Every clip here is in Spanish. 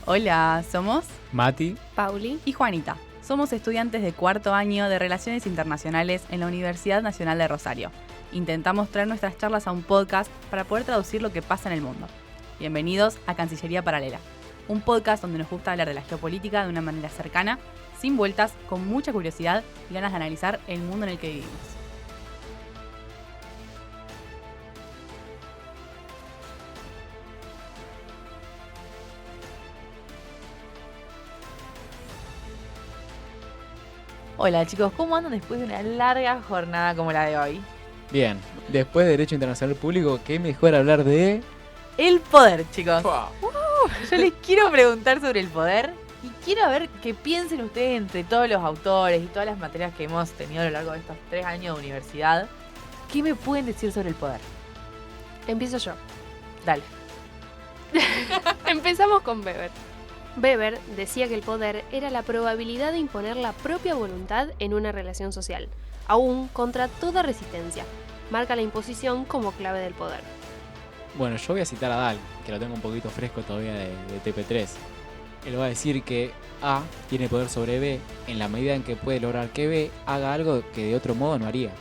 Hola, somos Mati. Pauli y Juanita. Somos estudiantes de cuarto año de Relaciones Internacionales en la Universidad Nacional de Rosario. Intentamos traer nuestras charlas a un podcast para poder traducir lo que pasa en el mundo. Bienvenidos a Cancillería Paralela, un podcast donde nos gusta hablar de la geopolítica de una manera cercana, sin vueltas, con mucha curiosidad y ganas de analizar el mundo en el que vivimos. Hola chicos, ¿cómo andan después de una larga jornada como la de hoy? Bien, después de Derecho Internacional Público, ¿qué mejor hablar de...? El poder, chicos. ¡Fua! Yo les quiero preguntar sobre el poder y quiero ver qué piensen ustedes entre todos los autores y todas las materias que hemos tenido a lo largo de estos 3 años de universidad. ¿Qué me pueden decir sobre el poder? Empiezo yo. Dale. Empezamos con Weber. Weber decía que el poder era la probabilidad de imponer la propia voluntad en una relación social, aún contra toda resistencia. Marca la imposición como clave del poder. Bueno, yo voy a citar a Dahl, que lo tengo un poquito fresco todavía de TP3. Él va a decir que A tiene poder sobre B en la medida en que puede lograr que B haga algo que de otro modo no haría.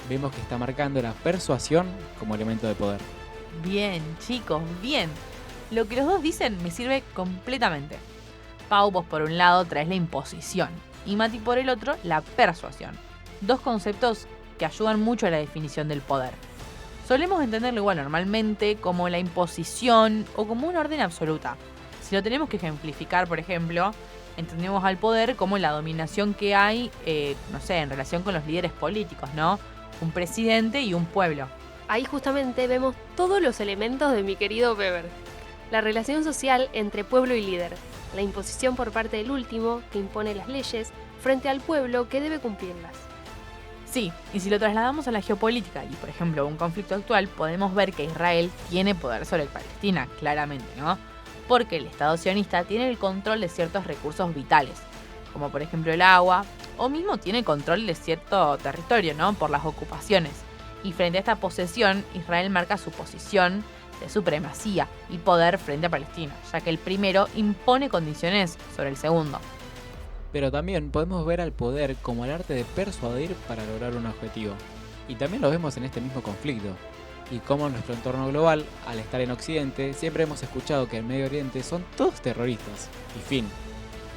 Vemos que está marcando la persuasión como elemento de poder. Bien, chicos, bien. Lo que los dos dicen me sirve completamente. Pau, vos por un lado traes la imposición y Mati por el otro la persuasión. Dos conceptos que ayudan mucho a la definición del poder. Solemos entenderlo igual normalmente como la imposición o como una orden absoluta. Si lo tenemos que ejemplificar, por ejemplo, entendemos al poder como la dominación que hay, en relación con los líderes políticos, ¿no? Un presidente y un pueblo. Ahí justamente vemos todos los elementos de mi querido Weber. La relación social entre pueblo y líder, la imposición por parte del último, que impone las leyes, frente al pueblo que debe cumplirlas. Sí, y si lo trasladamos a la geopolítica y, por ejemplo, a un conflicto actual, podemos ver que Israel tiene poder sobre Palestina, claramente, ¿no? Porque el Estado sionista tiene el control de ciertos recursos vitales, como por ejemplo el agua, o mismo tiene control de cierto territorio, ¿no? Por las ocupaciones. Y frente a esta posesión, Israel marca su posición de supremacía y poder frente a Palestina, ya que el primero impone condiciones sobre el segundo. Pero también podemos ver al poder como el arte de persuadir para lograr un objetivo. Y también lo vemos en este mismo conflicto. Y como en nuestro entorno global, al estar en Occidente, siempre hemos escuchado que en Medio Oriente son todos terroristas. Y fin,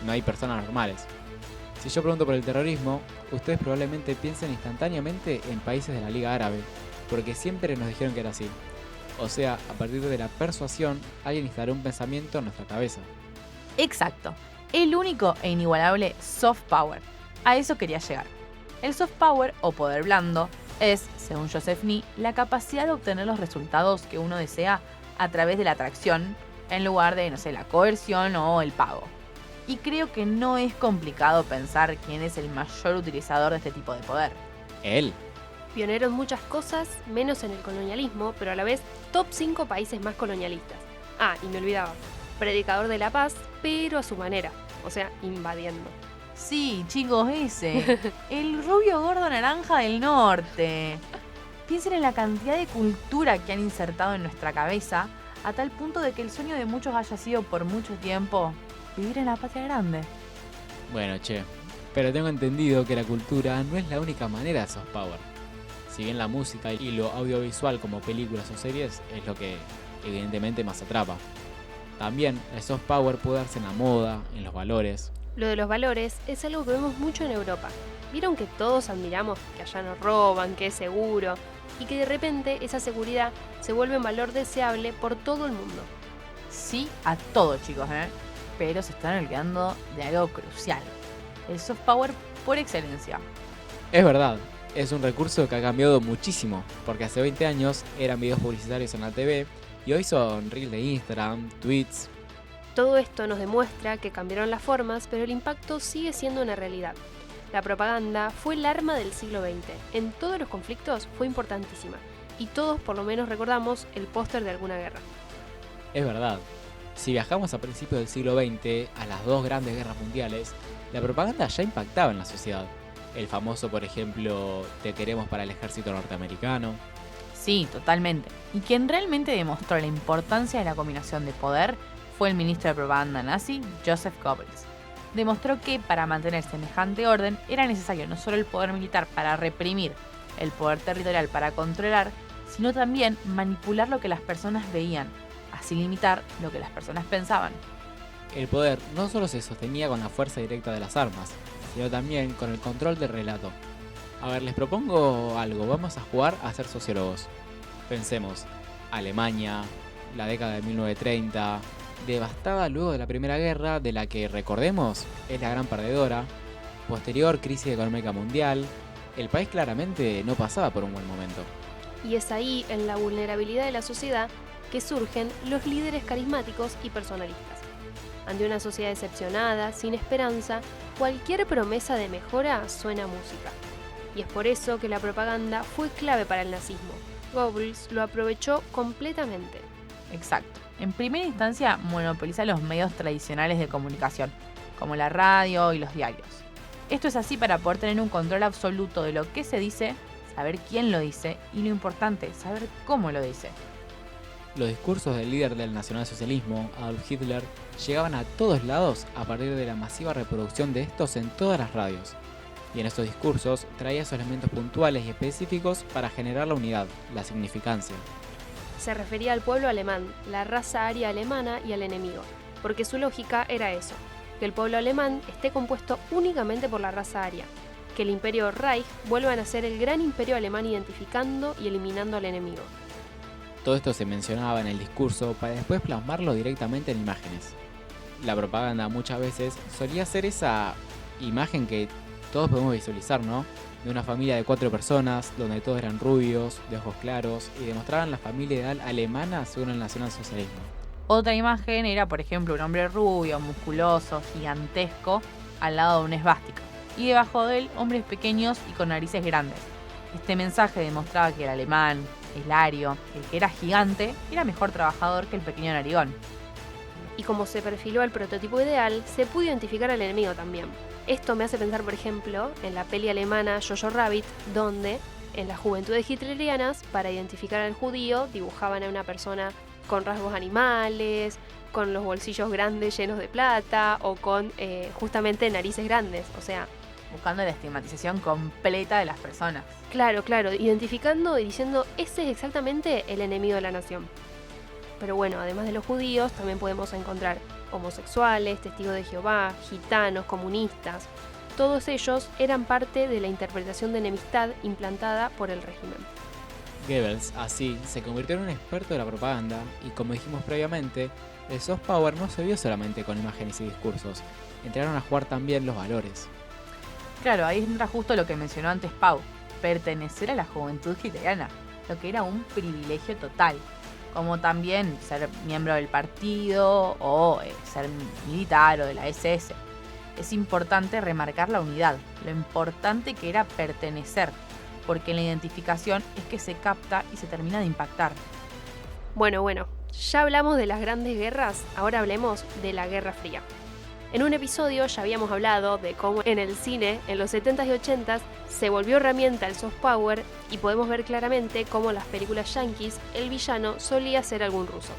no hay personas normales. Si yo pregunto por el terrorismo, ustedes probablemente piensen instantáneamente en países de la Liga Árabe, porque siempre nos dijeron que era así. O sea, a partir de la persuasión, alguien instaló un pensamiento en nuestra cabeza. Exacto, el único e inigualable soft power. A eso quería llegar. El soft power, o poder blando, es, según Joseph Nye, la capacidad de obtener los resultados que uno desea a través de la atracción, en lugar de, la coerción o el pago. Y creo que no es complicado pensar quién es el mayor utilizador de este tipo de poder. Él. Pionero en muchas cosas, menos en el colonialismo, pero a la vez top 5 países más colonialistas. Ah, y me olvidaba, predicador de la paz, pero a su manera, o sea, invadiendo. Sí, chicos, ese. El rubio gordo naranja del norte. Piensen en la cantidad de cultura que han insertado en nuestra cabeza, a tal punto de que el sueño de muchos haya sido por mucho tiempo vivir en la patria grande. Bueno, che, pero tengo entendido que la cultura no es la única manera de soft power. Si bien la música y lo audiovisual como películas o series es lo que evidentemente más atrapa. También el soft power puede darse en la moda, en los valores. Lo de los valores es algo que vemos mucho en Europa. Vieron que todos admiramos que allá no roban, que es seguro, y que de repente esa seguridad se vuelve un valor deseable por todo el mundo. Sí a todo, chicos, pero se están olvidando de algo crucial. El soft power por excelencia. Es verdad, es un recurso que ha cambiado muchísimo, porque hace 20 años eran videos publicitarios en la TV y hoy son reels de Instagram, tweets. Todo esto nos demuestra que cambiaron las formas, pero el impacto sigue siendo una realidad. La propaganda fue el arma del siglo XX. En todos los conflictos fue importantísima. Y todos por lo menos recordamos el póster de alguna guerra. Es verdad. Si viajamos a principios del siglo XX, a las dos grandes guerras mundiales, la propaganda ya impactaba en la sociedad. El famoso, por ejemplo, te queremos para el ejército norteamericano. Sí, totalmente. Y quien realmente demostró la importancia de la combinación de poder fue el ministro de propaganda nazi, Joseph Goebbels. Demostró que para mantener semejante orden era necesario no solo el poder militar para reprimir, el poder territorial para controlar, sino también manipular lo que las personas veían, así limitar lo que las personas pensaban. El poder no solo se sostenía con la fuerza directa de las armas, sino también con el control del relato. A ver, les propongo algo, vamos a jugar a ser sociólogos. Pensemos, Alemania, la década de 1930, devastada luego de la Primera Guerra, de la que, recordemos, es la gran perdedora, posterior crisis económica mundial, el país claramente no pasaba por un buen momento. Y es ahí, en la vulnerabilidad de la sociedad, que surgen los líderes carismáticos y personalistas. Ante una sociedad decepcionada, sin esperanza, cualquier promesa de mejora suena a música. Y es por eso que la propaganda fue clave para el nazismo. Goebbels lo aprovechó completamente. Exacto. En primera instancia, monopoliza los medios tradicionales de comunicación, como la radio y los diarios. Esto es así para poder tener un control absoluto de lo que se dice, saber quién lo dice y lo importante, saber cómo lo dice. Los discursos del líder del nacionalsocialismo, Adolf Hitler, llegaban a todos lados a partir de la masiva reproducción de estos en todas las radios. Y en estos discursos traía esos elementos puntuales y específicos para generar la unidad, la significancia. Se refería al pueblo alemán, la raza aria alemana y al enemigo, porque su lógica era eso, que el pueblo alemán esté compuesto únicamente por la raza aria, que el imperio Reich vuelva a ser el gran imperio alemán identificando y eliminando al enemigo. Todo esto se mencionaba en el discurso para después plasmarlo directamente en imágenes. La propaganda muchas veces solía ser esa imagen que todos podemos visualizar, ¿no? De una familia de 4 personas, donde todos eran rubios, de ojos claros, y demostraban la familia ideal alemana según el nacionalsocialismo. Otra imagen era, por ejemplo, un hombre rubio, musculoso, gigantesco, al lado de una esvástica. Y debajo de él, hombres pequeños y con narices grandes. Este mensaje demostraba que el alemán, el ario, el que era gigante, era mejor trabajador que el pequeño narigón. Y como se perfiló al prototipo ideal, se pudo identificar al enemigo también. Esto me hace pensar, por ejemplo, en la peli alemana Jojo Rabbit, donde, en las juventudes hitlerianas, para identificar al judío, dibujaban a una persona con rasgos animales, con los bolsillos grandes llenos de plata, o con justamente narices grandes, o sea... Buscando la estigmatización completa de las personas. Claro, identificando y diciendo, ese es exactamente el enemigo de la nación. Pero bueno, además de los judíos, también podemos encontrar homosexuales, testigos de Jehová, gitanos, comunistas. Todos ellos eran parte de la interpretación de enemistad implantada por el régimen. Goebbels, así, se convirtió en un experto de la propaganda y, como dijimos previamente, el soft power no se vio solamente con imágenes y discursos, entraron a jugar también los valores. Claro, ahí entra justo lo que mencionó antes Pau, pertenecer a la juventud hitleriana, lo que era un privilegio total, como también ser miembro del partido o ser militar o de la SS. Es importante remarcar la unidad, lo importante que era pertenecer, porque en la identificación es que se capta y se termina de impactar. Bueno, ya hablamos de las grandes guerras, ahora hablemos de la Guerra Fría. En un episodio ya habíamos hablado de cómo en el cine, en los 70s y 80s, se volvió herramienta el soft power y podemos ver claramente cómo en las películas yankees el villano solía ser algún ruso.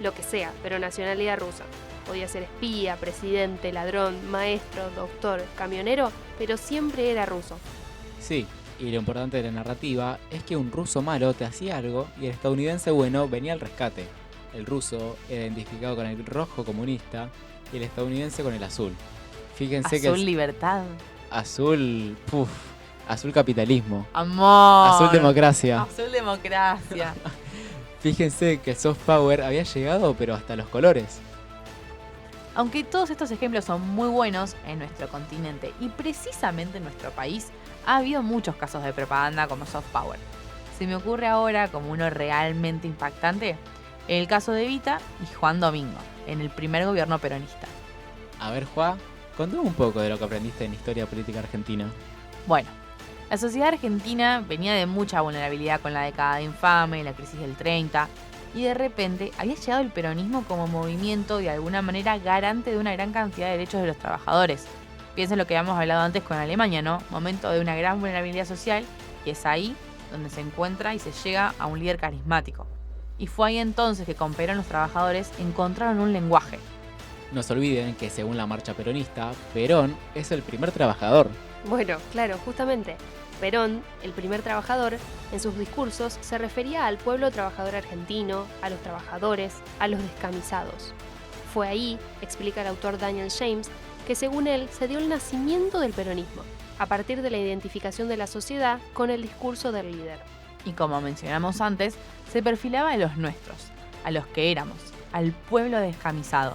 Lo que sea, pero nacionalidad rusa. Podía ser espía, presidente, ladrón, maestro, doctor, camionero, pero siempre era ruso. Sí, y lo importante de la narrativa es que un ruso malo te hacía algo y el estadounidense bueno venía al rescate. El ruso era identificado con el rojo comunista y el estadounidense con el azul. Fíjense azul que libertad. Azul capitalismo. Amor. Azul democracia. Azul democracia. Fíjense que el soft power había llegado pero hasta los colores. Aunque todos estos ejemplos son muy buenos en nuestro continente y precisamente en nuestro país, ha habido muchos casos de propaganda como soft power. Se me ocurre ahora como uno realmente impactante el caso de Evita y Juan Domingo, en el primer gobierno peronista. A ver, Juan, contame un poco de lo que aprendiste en historia política argentina. Bueno, la sociedad argentina venía de mucha vulnerabilidad con la década de infame, la crisis del 30, y de repente había llegado el peronismo como movimiento de alguna manera garante de una gran cantidad de derechos de los trabajadores. Piensen lo que habíamos hablado antes con Alemania, ¿no? Momento de una gran vulnerabilidad social, y es ahí donde se encuentra y se llega a un líder carismático. Y fue ahí entonces que con Perón los trabajadores encontraron un lenguaje. No se olviden que según la marcha peronista, Perón es el primer trabajador. Bueno, claro, justamente. Perón, el primer trabajador, en sus discursos se refería al pueblo trabajador argentino, a los trabajadores, a los descamisados. Fue ahí, explica el autor Daniel James, que según él se dio el nacimiento del peronismo, a partir de la identificación de la sociedad con el discurso del líder. Y como mencionamos antes, se perfilaba a los nuestros, a los que éramos, al pueblo descamisado.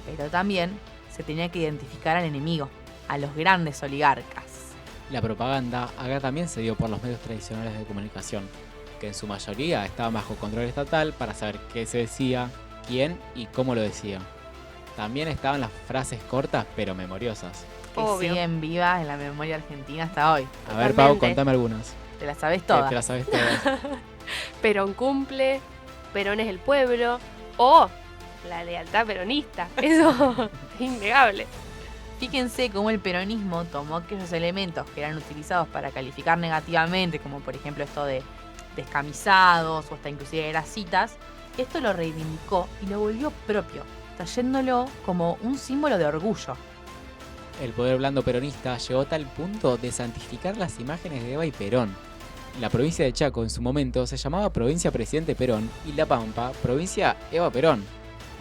Pero también se tenía que identificar al enemigo, a los grandes oligarcas. La propaganda acá también se dio por los medios tradicionales de comunicación, que en su mayoría estaban bajo control estatal para saber qué se decía, quién y cómo lo decía. También estaban las frases cortas pero memoriosas. Que Obvio. siguen vivas en la memoria argentina hasta hoy. A ver, Pau, Totalmente. contame algunas. Te las sabes Que todas. te las sabes todas. Perón cumple, Perón es el pueblo, o la lealtad peronista. Eso es innegable. Fíjense cómo el peronismo tomó aquellos elementos que eran utilizados para calificar negativamente, como por ejemplo esto de descamisados o hasta inclusive grasitas. Esto lo reivindicó y lo volvió propio, trayéndolo como un símbolo de orgullo. El poder blando peronista llegó a tal punto de santificar las imágenes de Eva y Perón. La provincia de Chaco en su momento se llamaba Provincia Presidente Perón y La Pampa, Provincia Eva Perón.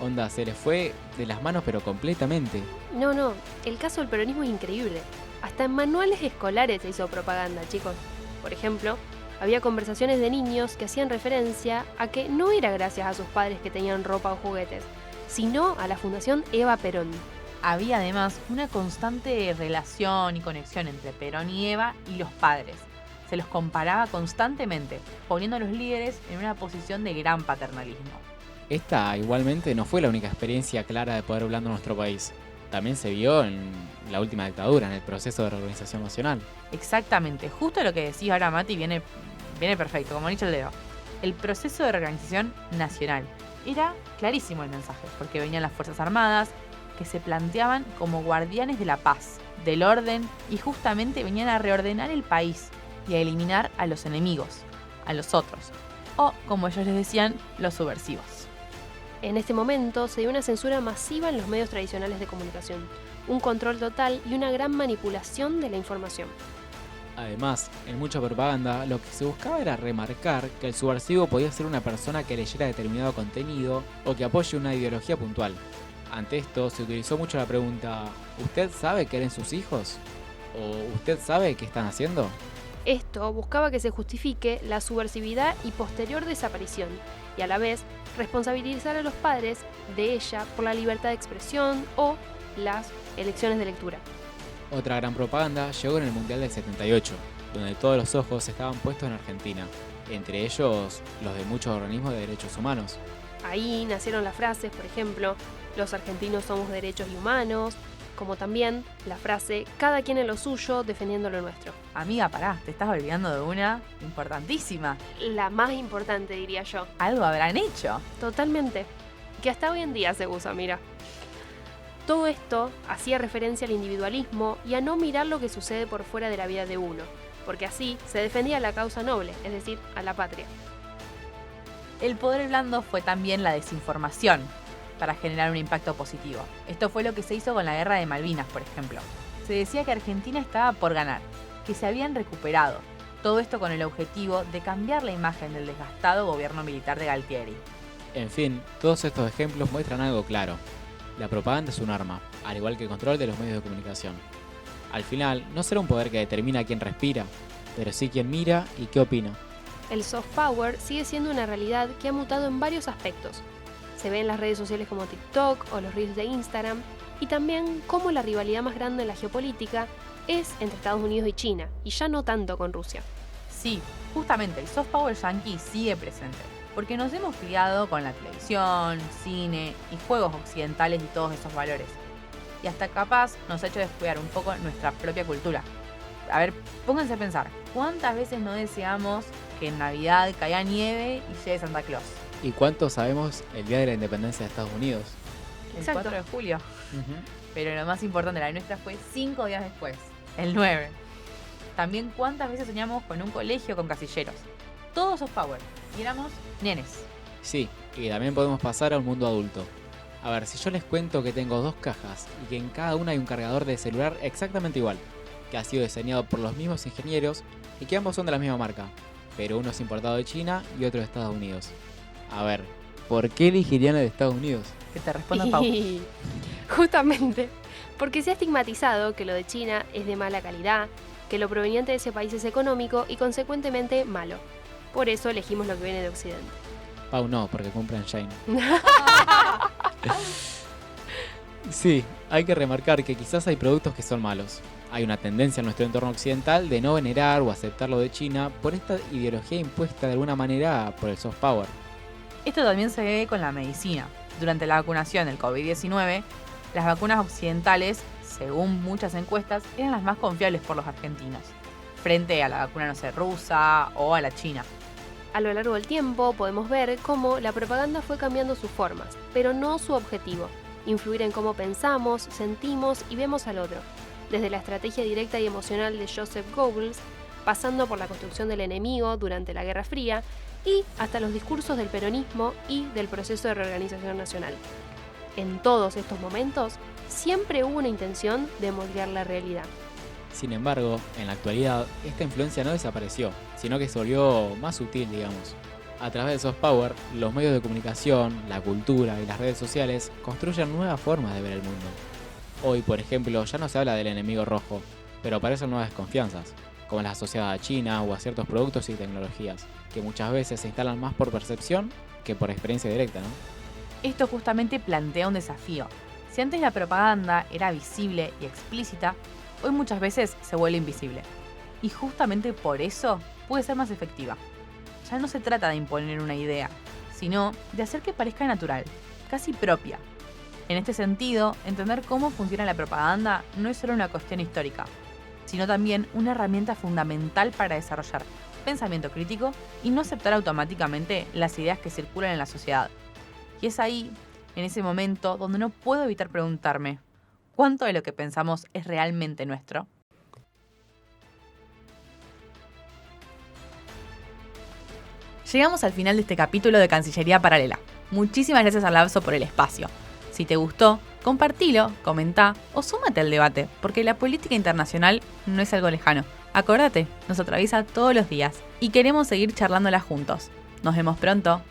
Onda, se les fue de las manos pero completamente. No, el caso del peronismo es increíble. Hasta en manuales escolares se hizo propaganda, chicos. Por ejemplo, había conversaciones de niños que hacían referencia a que no era gracias a sus padres que tenían ropa o juguetes, sino a la Fundación Eva Perón. Había además una constante relación y conexión entre Perón y Eva y los padres. Se los comparaba constantemente, poniendo a los líderes en una posición de gran paternalismo. Esta igualmente no fue la única experiencia clara de poder blando en nuestro país. También se vio en la última dictadura, en el proceso de reorganización nacional. Exactamente, justo lo que decís ahora, Mati, viene perfecto, como dicho el dedo. El proceso de reorganización nacional. Era clarísimo el mensaje, porque venían las Fuerzas Armadas, que se planteaban como guardianes de la paz, del orden, y justamente venían a reordenar el país y a eliminar a los enemigos, a los otros, o, como ellos les decían, los subversivos. En este momento se dio una censura masiva en los medios tradicionales de comunicación, un control total y una gran manipulación de la información. Además, en mucha propaganda, lo que se buscaba era remarcar que el subversivo podía ser una persona que leyera determinado contenido o que apoye una ideología puntual. Ante esto se utilizó mucho la pregunta, ¿usted sabe qué eran sus hijos? ¿O usted sabe qué están haciendo? Esto buscaba que se justifique la subversividad y posterior desaparición, y a la vez responsabilizar a los padres de ella por la libertad de expresión o las elecciones de lectura. Otra gran propaganda llegó en el Mundial del 78, donde todos los ojos estaban puestos en Argentina, entre ellos los de muchos organismos de derechos humanos. Ahí nacieron las frases, por ejemplo, los argentinos somos derechos y humanos, como también la frase cada quien en lo suyo defendiendo lo nuestro. Amiga, pará, te estás olvidando de una importantísima. La más importante, diría yo. Algo habrán hecho. Totalmente. Que hasta hoy en día se usa, mira. Todo esto hacía referencia al individualismo y a no mirar lo que sucede por fuera de la vida de uno, porque así se defendía la causa noble, es decir, a la patria. El poder blando fue también la desinformación para generar un impacto positivo. Esto fue lo que se hizo con la guerra de Malvinas, por ejemplo. Se decía que Argentina estaba por ganar, que se habían recuperado. Todo esto con el objetivo de cambiar la imagen del desgastado gobierno militar de Galtieri. En fin, todos estos ejemplos muestran algo claro. La propaganda es un arma, al igual que el control de los medios de comunicación. Al final, no será un poder que determina quién respira, pero sí quién mira y qué opina. El soft power sigue siendo una realidad que ha mutado en varios aspectos. Se ve en las redes sociales como TikTok o los reels de Instagram, y también cómo la rivalidad más grande en la geopolítica es entre Estados Unidos y China, y ya no tanto con Rusia. Sí, justamente el soft power yankee sigue presente, porque nos hemos criado con la televisión, cine y juegos occidentales y todos esos valores. Y hasta capaz nos ha hecho descuidar un poco nuestra propia cultura. A ver, pónganse a pensar, ¿cuántas veces no deseamos que en Navidad caiga nieve y llegue Santa Claus? ¿Y cuánto sabemos el Día de la Independencia de Estados Unidos? El Exacto. 4 de julio. Pero lo más importante, la nuestra fue 5 días después, el 9. También cuántas veces soñamos con un colegio con casilleros. Todos soft power. Y éramos nenes. Sí, y también podemos pasar al mundo adulto. A ver, si yo les cuento que tengo 2 cajas y que en cada una hay un cargador de celular exactamente igual, que ha sido diseñado por los mismos ingenieros y que ambos son de la misma marca, pero uno es importado de China y otro de Estados Unidos. A ver, ¿por qué elegirían el de Estados Unidos? Que te responda Pau. Y justamente porque se ha estigmatizado que lo de China es de mala calidad, que lo proveniente de ese país es económico y consecuentemente malo. Por eso elegimos lo que viene de Occidente. Pau no, porque compran Shane. Sí, hay que remarcar que quizás hay productos que son malos. Hay una tendencia en nuestro entorno occidental de no venerar o aceptar lo de China por esta ideología impuesta de alguna manera por el soft power. Esto también se ve con la medicina. Durante la vacunación del COVID-19, las vacunas occidentales, según muchas encuestas, eran las más confiables por los argentinos, frente a la vacuna, no sé, rusa o a la china. A lo largo del tiempo podemos ver cómo la propaganda fue cambiando sus formas, pero no su objetivo, influir en cómo pensamos, sentimos y vemos al otro. Desde la estrategia directa y emocional de Joseph Goebbels, pasando por la construcción del enemigo durante la Guerra Fría y hasta los discursos del peronismo y del proceso de reorganización nacional. En todos estos momentos, siempre hubo una intención de moldear la realidad. Sin embargo, en la actualidad, esta influencia no desapareció, sino que se volvió más sutil, digamos. A través del soft power, los medios de comunicación, la cultura y las redes sociales construyen nuevas formas de ver el mundo. Hoy, por ejemplo, ya no se habla del enemigo rojo, pero aparecen nuevas desconfianzas, como las asociadas a China o a ciertos productos y tecnologías, que muchas veces se instalan más por percepción que por experiencia directa, ¿no? Esto justamente plantea un desafío. Si antes la propaganda era visible y explícita, hoy muchas veces se vuelve invisible. Y justamente por eso puede ser más efectiva. Ya no se trata de imponer una idea, sino de hacer que parezca natural, casi propia. En este sentido, entender cómo funciona la propaganda no es solo una cuestión histórica, sino también una herramienta fundamental para desarrollar pensamiento crítico y no aceptar automáticamente las ideas que circulan en la sociedad. Y es ahí, en ese momento, donde no puedo evitar preguntarme, ¿cuánto de lo que pensamos es realmente nuestro? Llegamos al final de este capítulo de Cancillería Paralela. Muchísimas gracias a Lapso por el espacio. Si te gustó, compartilo, comenta o súmate al debate, porque la política internacional no es algo lejano. Acordate, nos atraviesa todos los días y queremos seguir charlándola juntos. Nos vemos pronto.